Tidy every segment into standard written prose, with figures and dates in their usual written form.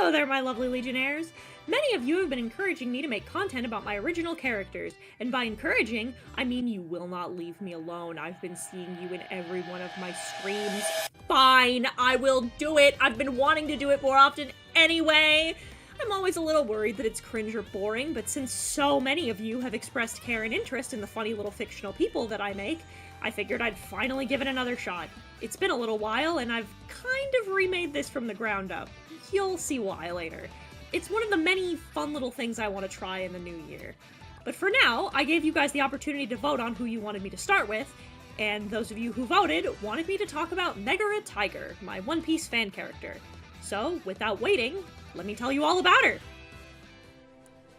Hello there, my lovely Legionnaires! Many of you have been encouraging me to make content about my original characters, and by encouraging, I mean you will not leave me alone. I've been seeing you in every one of my streams. Fine, I will do it! I've been wanting to do it more often anyway! I'm always a little worried that it's cringe or boring, but since so many of you have expressed care and interest in the funny little fictional people that I make, I figured I'd finally give it another shot. It's been a little while, and I've kind of remade this from the ground up. You'll see why later. It's one of the many fun little things I want to try in the new year. But for now, I gave you guys the opportunity to vote on who you wanted me to start with, and those of you who voted wanted me to talk about Megara Tiger, my One Piece fan character. So, without waiting, let me tell you all about her!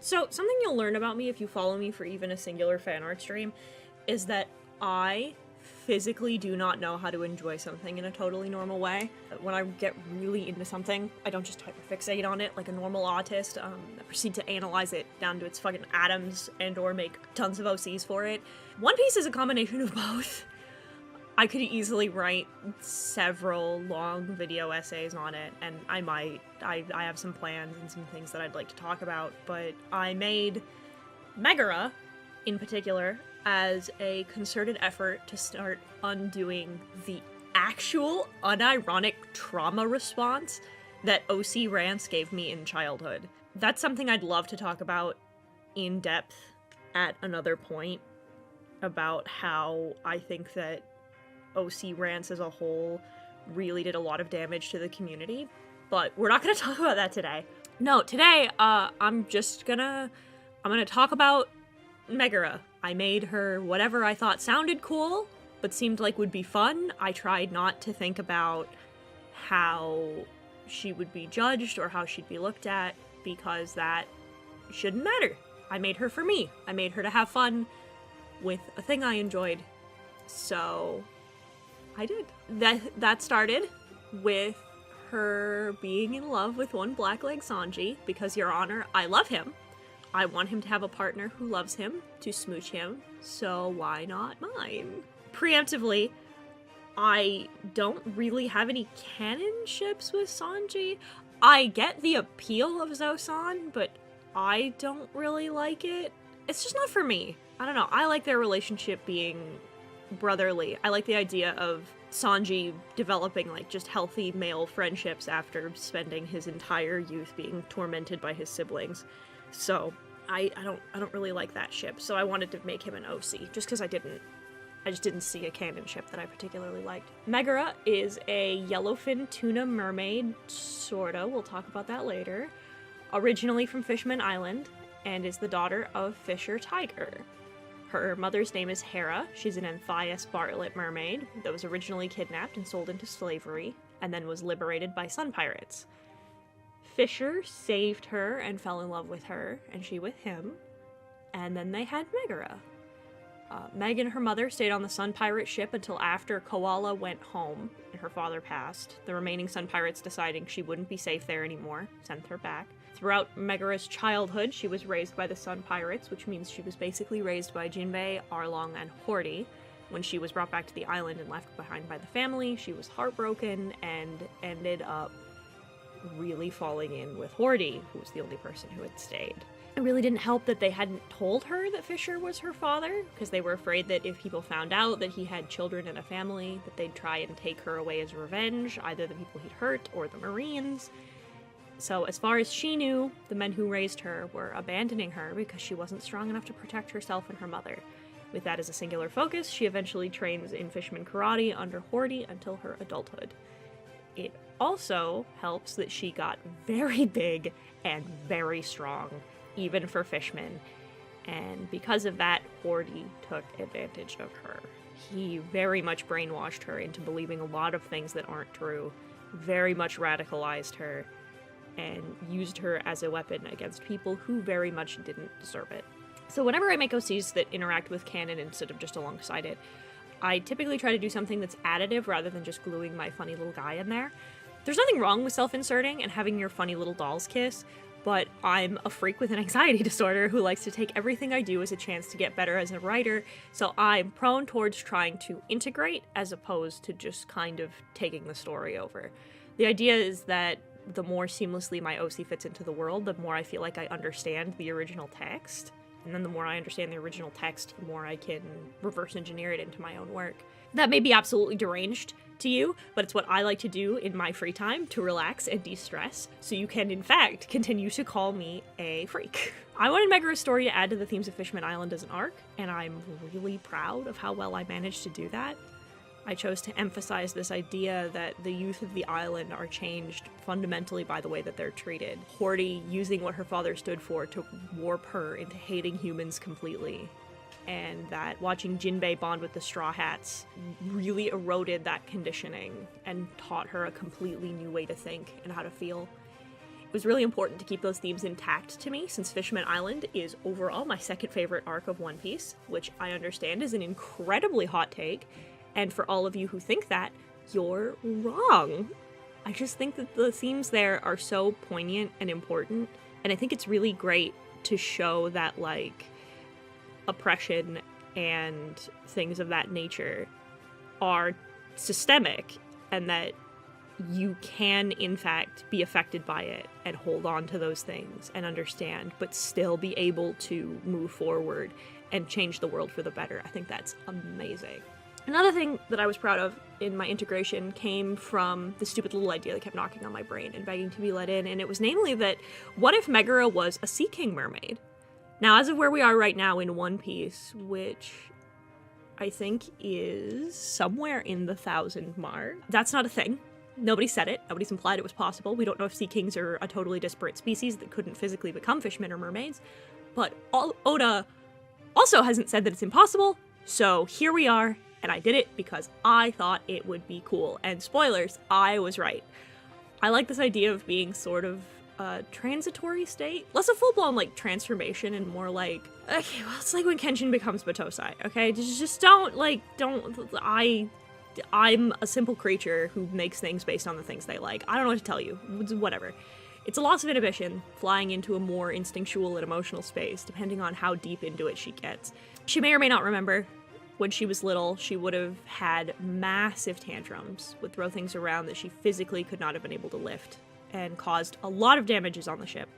So, something you'll learn about me if you follow me for even a singular fan art stream is that I physically do not know how to enjoy something in a totally normal way. When I get really into something, I don't just hyperfixate on it like a normal autist. I proceed to analyze it down to its fucking atoms and or make tons of OCs for it. One Piece is a combination of both. I could easily write several long video essays on it, and I have some plans and some things that I'd like to talk about, but I made Megara, in particular, as a concerted effort to start undoing the actual unironic trauma response that OC rants gave me in childhood. That's something I'd love to talk about in depth at another point, about how I think that OC rants as a whole really did a lot of damage to the community, but we're not gonna talk about that today. No, today, I'm gonna talk about Megara. I made her whatever I thought sounded cool, but seemed like would be fun. I tried not to think about how she would be judged or how she'd be looked at, because that shouldn't matter. I made her for me. I made her to have fun with a thing I enjoyed. So I did. That started with her being in love with one Blackleg Sanji, because, Your Honor, I love him. I want him to have a partner who loves him, to smooch him, so why not mine? Preemptively, I don't really have any canon ships with Sanji. I get the appeal of Zosan, but I don't really like it. It's just not for me. I don't know, I like their relationship being brotherly. I like the idea of Sanji developing, like, just healthy male friendships after spending his entire youth being tormented by his siblings. So, I don't really like that ship, so I wanted to make him an OC, just because I just didn't see a canon ship that I particularly liked. Megara is a yellowfin tuna mermaid, sorta, we'll talk about that later, originally from Fishman Island, and is the daughter of Fisher Tiger. Her mother's name is Hera. She's an Anthias Bartlett mermaid that was originally kidnapped and sold into slavery, and then was liberated by sun pirates. Fisher saved her and fell in love with her, and she with him, and then they had Megara. Meg and her mother stayed on the Sun Pirate ship until after Koala went home and her father passed, the remaining Sun Pirates deciding she wouldn't be safe there anymore, sent her back. Throughout Megara's childhood, she was raised by the Sun Pirates, which means she was basically raised by Jinbei, Arlong, and Horty. When she was brought back to the island and left behind by the family, she was heartbroken and ended up really falling in with Horty, who was the only person who had stayed. It really didn't help that they hadn't told her that Fisher was her father, because they were afraid that if people found out that he had children and a family, that they'd try and take her away as revenge, either the people he'd hurt or the Marines. So as far as she knew, the men who raised her were abandoning her because she wasn't strong enough to protect herself and her mother. With that as a singular focus, she eventually trains in Fishman Karate under Horty until her adulthood. It also helps that she got very big and very strong, even for Fishman, and because of that, Horty took advantage of her. He very much brainwashed her into believing a lot of things that aren't true, very much radicalized her, and used her as a weapon against people who very much didn't deserve it. So whenever I make OCs that interact with canon instead of just alongside it, I typically try to do something that's additive rather than just gluing my funny little guy in there. There's nothing wrong with self-inserting and having your funny little dolls kiss, but I'm a freak with an anxiety disorder who likes to take everything I do as a chance to get better as a writer, so I'm prone towards trying to integrate as opposed to just kind of taking the story over. The idea is that the more seamlessly my OC fits into the world, the more I feel like I understand the original text. And then the more I understand the original text, the more I can reverse engineer it into my own work. That may be absolutely deranged to you, but it's what I like to do in my free time to relax and de-stress, so you can, in fact, continue to call me a freak. I wanted Megara's story to add to the themes of Fishman Island as an arc, and I'm really proud of how well I managed to do that. I chose to emphasize this idea that the youth of the island are changed fundamentally by the way that they're treated. Horty using what her father stood for to warp her into hating humans completely. And that watching Jinbei bond with the Straw Hats really eroded that conditioning and taught her a completely new way to think and how to feel. It was really important to keep those themes intact to me, since Fishman Island is overall my second favorite arc of One Piece, which I understand is an incredibly hot take, and for all of you who think that, you're wrong. I just think that the themes there are so poignant and important, and I think it's really great to show that, like, oppression and things of that nature are systemic, and that you can, in fact, be affected by it and hold on to those things and understand, but still be able to move forward and change the world for the better. I think that's amazing. Another thing that I was proud of in my integration came from the stupid little idea that kept knocking on my brain and begging to be let in, and it was namely that, what if Megara was a Sea King mermaid? Now, as of where we are right now in One Piece, which I think is somewhere in the 1,000 mark, that's not a thing. Nobody said it. Nobody's implied it was possible. We don't know if Sea Kings are a totally disparate species that couldn't physically become fishmen or mermaids, but Oda also hasn't said that it's impossible, so here we are. And I did it because I thought it would be cool. And spoilers, I was right. I like this idea of being sort of a transitory state. Less a full-blown, like, transformation and more like, okay, well, it's like when Kenshin becomes Batosai, okay? Just don't, I'm a simple creature who makes things based on the things they like. I don't know what to tell you. Whatever. It's a loss of inhibition, flying into a more instinctual and emotional space, depending on how deep into it she gets. She may or may not remember. When she was little, she would have had massive tantrums, would throw things around that she physically could not have been able to lift, and caused a lot of damages on the ship.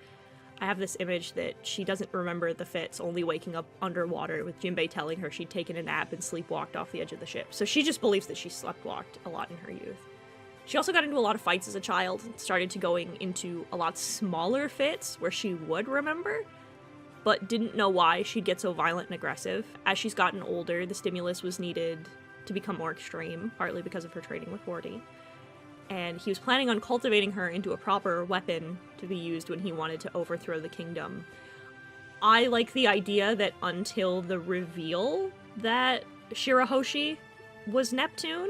I have this image that she doesn't remember the fits, only waking up underwater with Jinbei telling her she'd taken a nap and sleepwalked off the edge of the ship. So she just believes that she sleptwalked a lot in her youth. She also got into a lot of fights as a child, started to going into a lot smaller fits where she would remember, but didn't know why she'd get so violent and aggressive. As she's gotten older, the stimulus was needed to become more extreme, partly because of her training with Horty. And he was planning on cultivating her into a proper weapon to be used when he wanted to overthrow the kingdom. I like the idea that until the reveal that Shirahoshi was Neptune,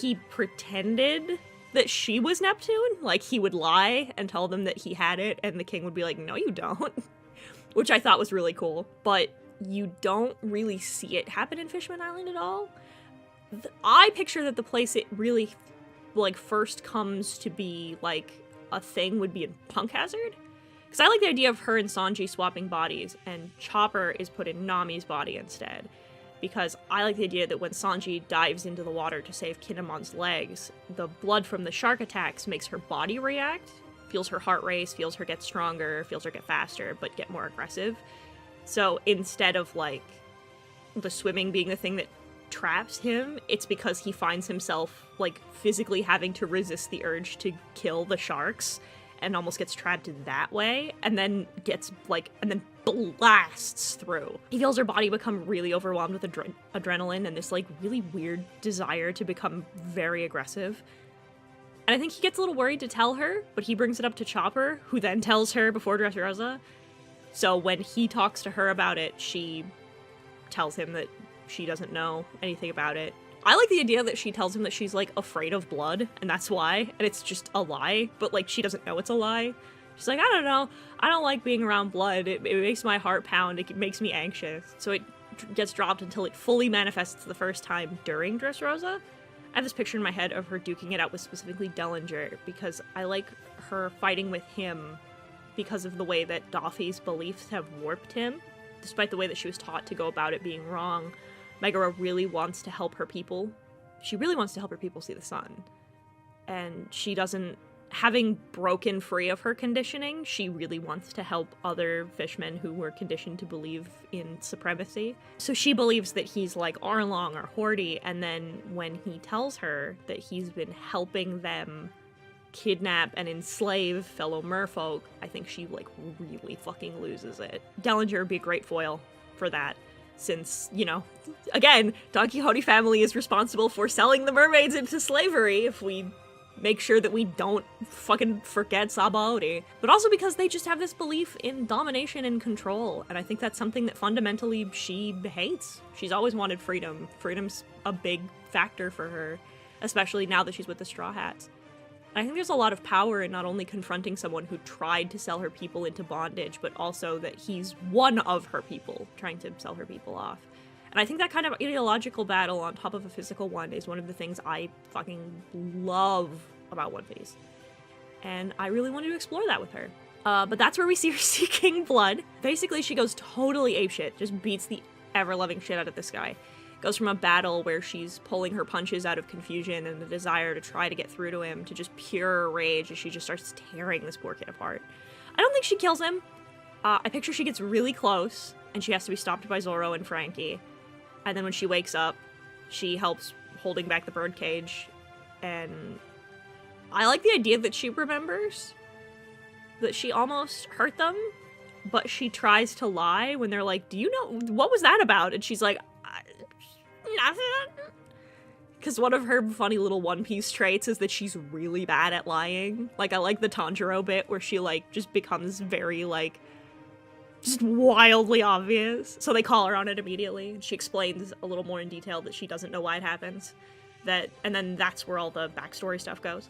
he pretended that she was Neptune. Like, he would lie and tell them that he had it, and the king would be like, no, you don't. Which I thought was really cool, but you don't really see it happen in Fishman Island at all. I picture that the place it really, like, first comes to be, like, a thing would be in Punk Hazard. Because I like the idea of her and Sanji swapping bodies, and Chopper is put in Nami's body instead. Because I like the idea that when Sanji dives into the water to save Kinemon's legs, the blood from the shark attacks makes her body react, feels her heart race, feels her get stronger, feels her get faster, but get more aggressive. So instead of, like, the swimming being the thing that traps him, it's because he finds himself, like, physically having to resist the urge to kill the sharks and almost gets trapped in that way, and then gets, like, and then blasts through. He feels her body become really overwhelmed with adrenaline and this, like, really weird desire to become very aggressive. And I think he gets a little worried to tell her, but he brings it up to Chopper, who then tells her before Dressrosa. So when he talks to her about it, she tells him that she doesn't know anything about it. I like the idea that she tells him that she's, like, afraid of blood, and that's why, and it's just a lie, but, like, she doesn't know it's a lie. She's like, I don't know, I don't like being around blood, it makes my heart pound, it makes me anxious. So it gets dropped until it fully manifests the first time during Dressrosa. I have this picture in my head of her duking it out with specifically Dellinger, because I like her fighting with him because of the way that Daffy's beliefs have warped him. Despite the way that she was taught to go about it being wrong, Megara really wants to help her people. She really wants to help her people see the sun. And she doesn't having broken free of her conditioning, she really wants to help other fishmen who were conditioned to believe in supremacy. So she believes that he's like Arlong or Horty, and then when he tells her that he's been helping them kidnap and enslave fellow merfolk, I think she like really fucking loses it. Dellinger would be a great foil for that, since, you know, again, Don Quixote family is responsible for selling the mermaids into slavery if we make sure that we don't fucking forget Sabaody. But also because they just have this belief in domination and control, and I think that's something that fundamentally she hates. She's always wanted freedom. Freedom's a big factor for her, especially now that she's with the Straw Hats. I think there's a lot of power in not only confronting someone who tried to sell her people into bondage, but also that he's one of her people trying to sell her people off. And I think that kind of ideological battle on top of a physical one is one of the things I fucking love about One Piece. And I really wanted to explore that with her. But that's where we see her seeking blood. Basically, she goes totally apeshit, just beats the ever-loving shit out of this guy. Goes from a battle where she's pulling her punches out of confusion and the desire to try to get through to him to just pure rage as she just starts tearing this poor kid apart. I don't think she kills him. I picture she gets really close and she has to be stopped by Zoro and Frankie. And then when she wakes up, she helps holding back the birdcage. And I like the idea that she remembers that she almost hurt them, but she tries to lie when they're like, do you know, what was that about? And she's like, nothing. Because one of her funny little One Piece traits is that she's really bad at lying. Like, I like the Tanjiro bit where she, like, just becomes very, like, just wildly obvious. So they call her on it immediately, and she explains a little more in detail that she doesn't know why it happens. And then that's where all the backstory stuff goes.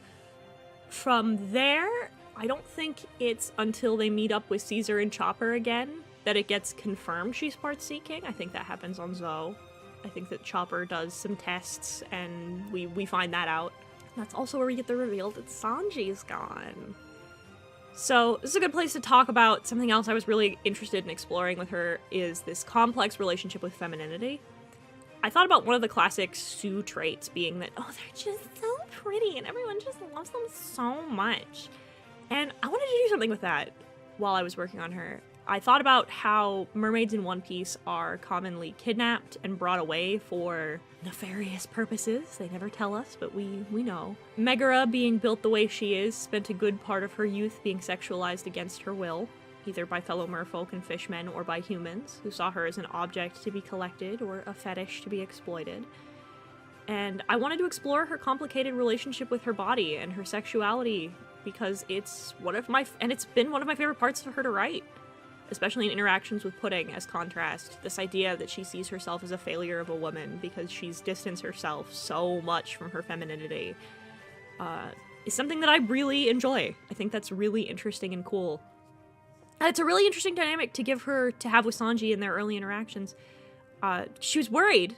From there, I don't think it's until they meet up with Caesar and Chopper again that it gets confirmed she's part seeking. I think that happens on Zoe. I think that Chopper does some tests, and we find that out. That's also where we get the reveal that Sanji's gone. So this is a good place to talk about something else I was really interested in exploring with her, is this complex relationship with femininity. I thought about one of the classic Sue traits being that, oh, they're just so pretty, and everyone just loves them so much. And I wanted to do something with that while I was working on her. I thought about how mermaids in One Piece are commonly kidnapped and brought away for nefarious purposes. They never tell us, but we know. Megara, being built the way she is, spent a good part of her youth being sexualized against her will, either by fellow merfolk and fishmen or by humans, who saw her as an object to be collected or a fetish to be exploited. And I wanted to explore her complicated relationship with her body and her sexuality, because it's been one of my favorite parts of her to write. Especially in interactions with Pudding as contrast. This idea that she sees herself as a failure of a woman because she's distanced herself so much from her femininity is something that I really enjoy. I think that's really interesting and cool. And it's a really interesting dynamic to have with Sanji in their early interactions. She was worried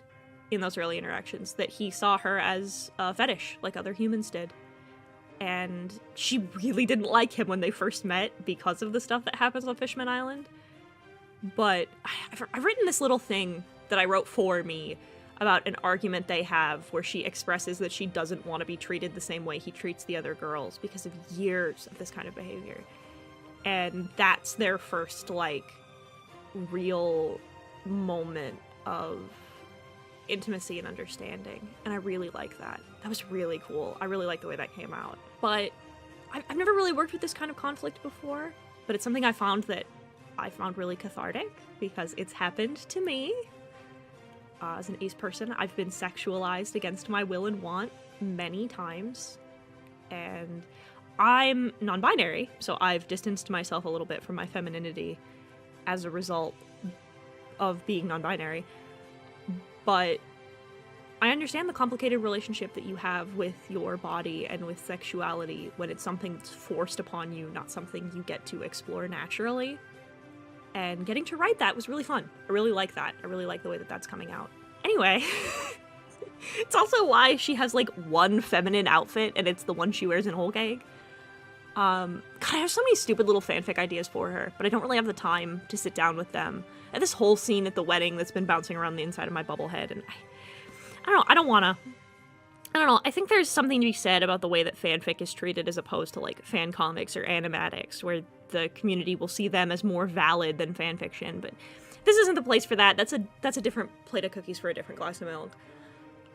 in those early interactions that he saw her as a fetish like other humans did. And she really didn't like him when they first met because of the stuff that happens on Fishman Island. But I've written this little thing that I wrote for me about an argument they have where she expresses that she doesn't want to be treated the same way he treats the other girls because of years of this kind of behavior. And that's their first, like, real moment of intimacy and understanding, and I really like that. That was really cool. I really like the way that came out. But I've never really worked with this kind of conflict before, but it's something I found really cathartic, because it's happened to me. As an ace person, I've been sexualized against my will and want many times, and I'm non-binary, so I've distanced myself a little bit from my femininity as a result of being non-binary. But I understand the complicated relationship that you have with your body and with sexuality when it's something that's forced upon you, not something you get to explore naturally. And getting to write that was really fun. I really like that. I really like the way that that's coming out. Anyway, it's also why she has, like, one feminine outfit, and it's the one she wears in Whole Cake. God, I have so many stupid little fanfic ideas for her, but I don't really have the time to sit down with them. And this whole scene at the wedding that's been bouncing around the inside of my bubble head, and I don't know, I don't wanna. I don't know, I think there's something to be said about the way that fanfic is treated as opposed to, like, fan comics or animatics, where the community will see them as more valid than fanfiction, but this isn't the place for that. That's a different plate of cookies for a different glass of milk.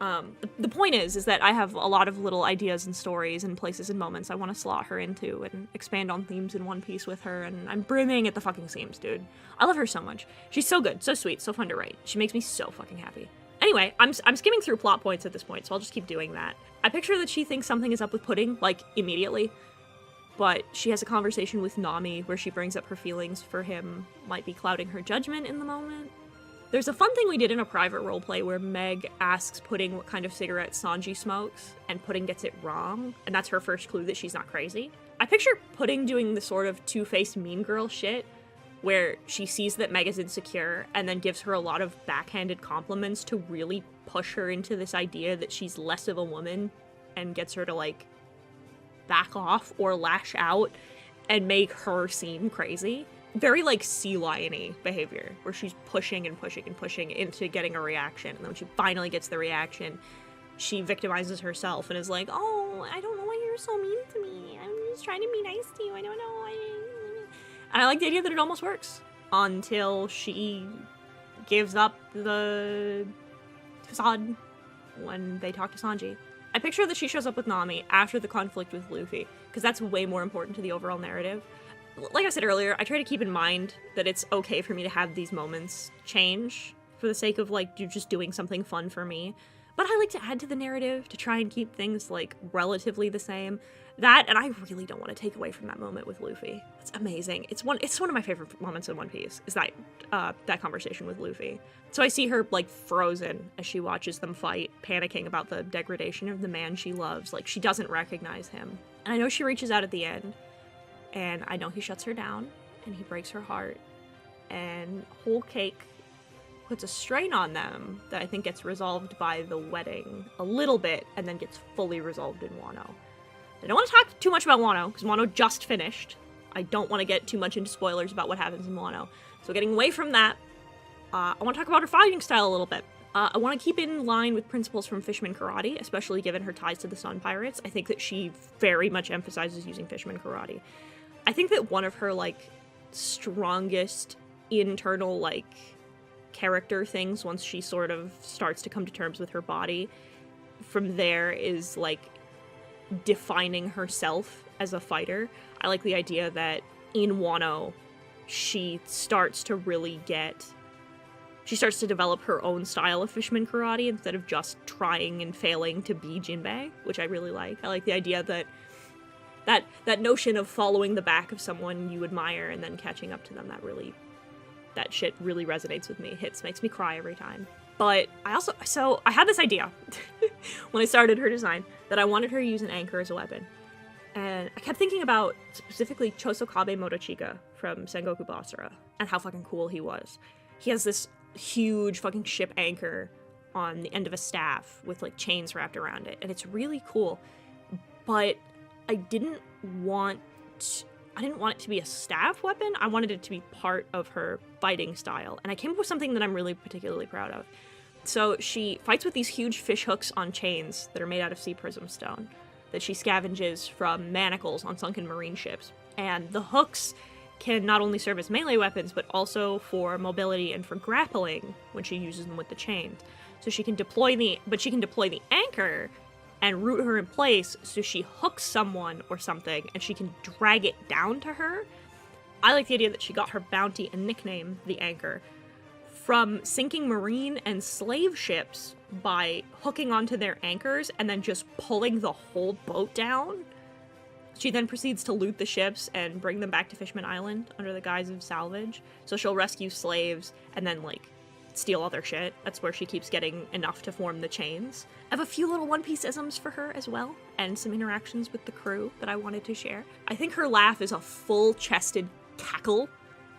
The point is that I have a lot of little ideas and stories and places and moments I want to slot her into and expand on themes in One Piece with her, and I'm brimming at the fucking seams, dude. I love her so much. She's so good, so sweet, so fun to write. She makes me so fucking happy. Anyway, I'm skimming through plot points at this point, so I'll just keep doing that. I picture that she thinks something is up with Pudding, like, immediately, but she has a conversation with Nami where she brings up her feelings for him might be clouding her judgment in the moment. There's a fun thing we did in a private roleplay where Meg asks Pudding what kind of cigarette Sanji smokes, and Pudding gets it wrong, and that's her first clue that she's not crazy. I picture Pudding doing the sort of two-faced mean girl shit, where she sees that Meg is insecure, and then gives her a lot of backhanded compliments to really push her into this idea that she's less of a woman, and gets her to, like, back off or lash out and make her seem crazy. Very, like, sea lion-y behavior, where she's pushing and pushing and pushing into getting a reaction, and then when she finally gets the reaction, she victimizes herself and is like, oh, I don't know why you're so mean to me. I'm just trying to be nice to you. I don't know why. And I like the idea that it almost works until she gives up the facade when they talk to Sanji. I picture that she shows up with Nami after the conflict with Luffy, because that's way more important to the overall narrative. Like I said earlier, I try to keep in mind that it's okay for me to have these moments change for the sake of, like, just doing something fun for me. But I like to add to the narrative to try and keep things, like, relatively the same. That, and I really don't want to take away from that moment with Luffy. It's amazing. It's one of my favorite moments in One Piece, is that conversation with Luffy. So I see her, like, frozen as she watches them fight, panicking about the degradation of the man she loves. Like, she doesn't recognize him. And I know she reaches out at the end, and I know he shuts her down, and he breaks her heart, and Whole Cake puts a strain on them that I think gets resolved by the wedding a little bit, and then gets fully resolved in Wano. I don't want to talk too much about Wano, because Wano just finished. I don't want to get too much into spoilers about what happens in Wano. So getting away from that, I want to talk about her fighting style a little bit. I want to keep it in line with principles from Fishman Karate, especially given her ties to the Sun Pirates. I think that she very much emphasizes using Fishman Karate. I think that one of her, like, strongest internal, like, character things once she sort of starts to come to terms with her body from there is, like, defining herself as a fighter. I like the idea that in Wano, she starts to develop her own style of Fishman Karate instead of just trying and failing to be Jinbei, which I really like. I like the idea that that notion of following the back of someone you admire and then catching up to them, that shit really resonates with me. Makes me cry every time. But I had this idea when I started her design that I wanted her to use an anchor as a weapon. And I kept thinking about specifically Chosokabe Motochika from Sengoku Basara and how fucking cool he was. He has this huge fucking ship anchor on the end of a staff with, like, chains wrapped around it, and it's really cool. But I didn't want it to be a staff weapon. I wanted it to be part of her fighting style, and I came up with something that I'm really particularly proud of. So she fights with these huge fish hooks on chains that are made out of sea prism stone that she scavenges from manacles on sunken marine ships. And the hooks can not only serve as melee weapons, but also for mobility and for grappling when she uses them with the chains. So she can deploy the anchor and root her in place so she hooks someone or something and she can drag it down to her. I like the idea that she got her bounty and nickname, the Anchor, from sinking marine and slave ships by hooking onto their anchors and then just pulling the whole boat down. She then proceeds to loot the ships and bring them back to Fishman Island under the guise of salvage. So she'll rescue slaves and then, like, steal all their shit. That's where she keeps getting enough to form the chains. I have a few little One Piece-isms for her as well, and some interactions with the crew that I wanted to share. I think her laugh is a full-chested cackle.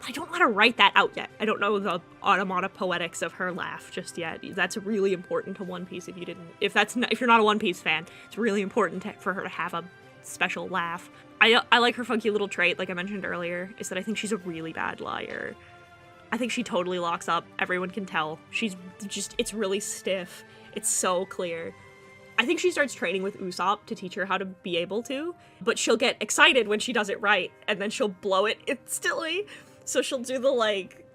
I don't know how to write that out yet. I don't know the onomatopoetics of her laugh just yet. That's really important to One Piece. If you're not a One Piece fan, it's really important for her to have a special laugh. I like her funky little trait, like I mentioned earlier, is that I think she's a really bad liar. I think she totally locks up. Everyone can tell. It's really stiff. It's so clear. I think she starts training with Usopp to teach her how to be able to, but she'll get excited when she does it right, and then she'll blow it instantly. So she'll do the, like,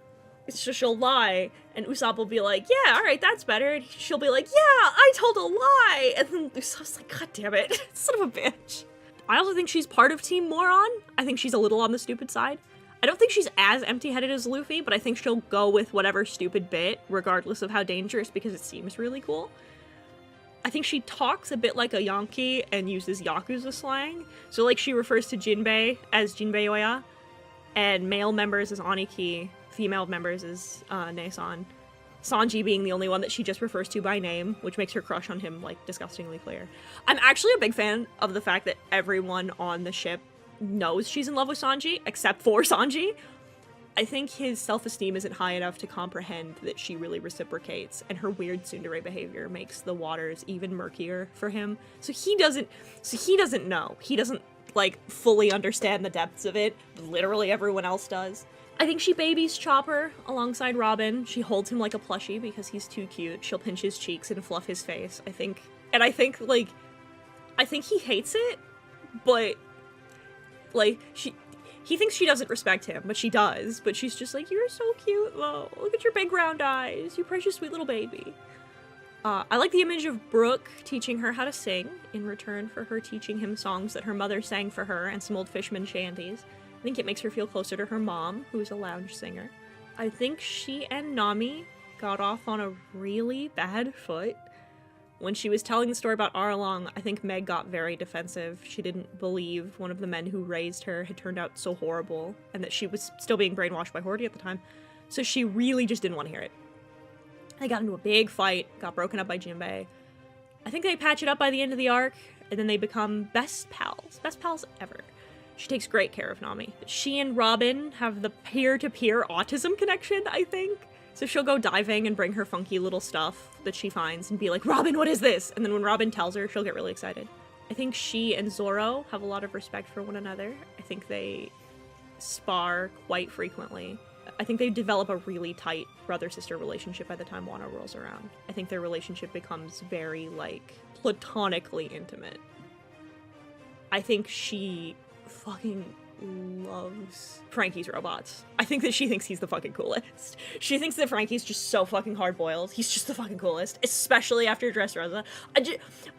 she'll lie, and Usopp will be like, yeah, alright, that's better. And she'll be like, yeah, I told a lie! And then Usopp's like, god damn it, son of a bitch. I also think she's part of Team Moron. I think she's a little on the stupid side. I don't think she's as empty-headed as Luffy, but I think she'll go with whatever stupid bit, regardless of how dangerous, because it seems really cool. I think she talks a bit like a Yankee and uses Yakuza slang. So, like, she refers to Jinbei as Jinbei Oya, and male members as Aniki, female members as Nei-san. Sanji being the only one that she just refers to by name, which makes her crush on him, like, disgustingly clear. I'm actually a big fan of the fact that everyone on the ship knows she's in love with Sanji, except for Sanji. I think his self-esteem isn't high enough to comprehend that she really reciprocates, and her weird tsundere behavior makes the waters even murkier for him. So he doesn't know. He doesn't, like, fully understand the depths of it. Literally everyone else does. I think she babies Chopper alongside Robin. She holds him like a plushie because he's too cute. She'll pinch his cheeks and fluff his face, I think. And I think he hates it, but, like, he thinks she doesn't respect him, but she does. But she's just like, you're so cute, though. Look at your big round eyes. You precious sweet little baby. I like the image of Brooke teaching her how to sing in return for her teaching him songs that her mother sang for her and some old Fishman shanties. I think it makes her feel closer to her mom, who's a lounge singer. I think she and Nami got off on a really bad foot. When she was telling the story about Arlong, I think Meg got very defensive. She didn't believe one of the men who raised her had turned out so horrible, and that she was still being brainwashed by Horty at the time. So she really just didn't want to hear it. They got into a big fight, got broken up by Jinbei. I think they patch it up by the end of the arc, and then they become best pals ever. She takes great care of Nami. She and Robin have the peer-to-peer autism connection, I think. So she'll go diving and bring her funky little stuff that she finds and be like, Robin, what is this? And then when Robin tells her, she'll get really excited. I think she and Zoro have a lot of respect for one another. I think they spar quite frequently. I think they develop a really tight brother-sister relationship by the time Wano rolls around. I think their relationship becomes very, like, platonically intimate. I think she fucking loves Frankie's robots. I think that she thinks he's the fucking coolest. She thinks that Frankie's just so fucking hard-boiled. He's just the fucking coolest, especially after Dressrosa.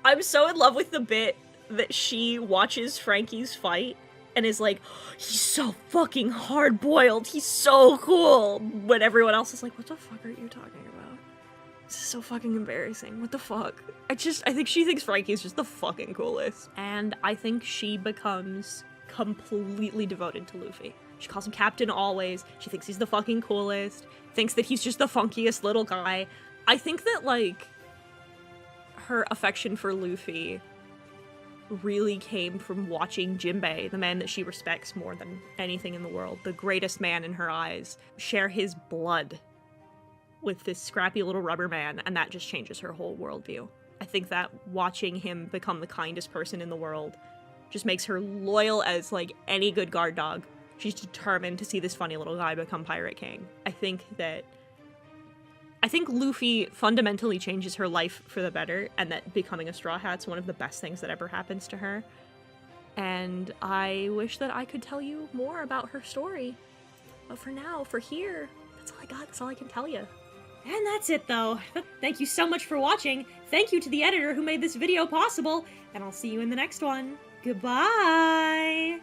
I'm so in love with the bit that she watches Frankie's fight and is like, he's so fucking hard-boiled, he's so cool, when everyone else is like, what the fuck are you talking about? This is so fucking embarrassing, what the fuck? I think she thinks Frankie's just the fucking coolest. And I think she becomes completely devoted to Luffy. She calls him Captain always. She thinks he's the fucking coolest. Thinks that he's just the funkiest little guy. I think that, like, her affection for Luffy really came from watching Jinbei, the man that she respects more than anything in the world, the greatest man in her eyes, share his blood with this scrappy little rubber man, and that just changes her whole worldview. I think that watching him become the kindest person in the world just makes her loyal as, like, any good guard dog. She's determined to see this funny little guy become Pirate King. I think Luffy fundamentally changes her life for the better, and that becoming a Straw Hat's one of the best things that ever happens to her. And I wish that I could tell you more about her story. But for now, for here, that's all I got. That's all I can tell you. And that's it, though. Thank you so much for watching. Thank you to the editor who made this video possible, and I'll see you in the next one. Goodbye!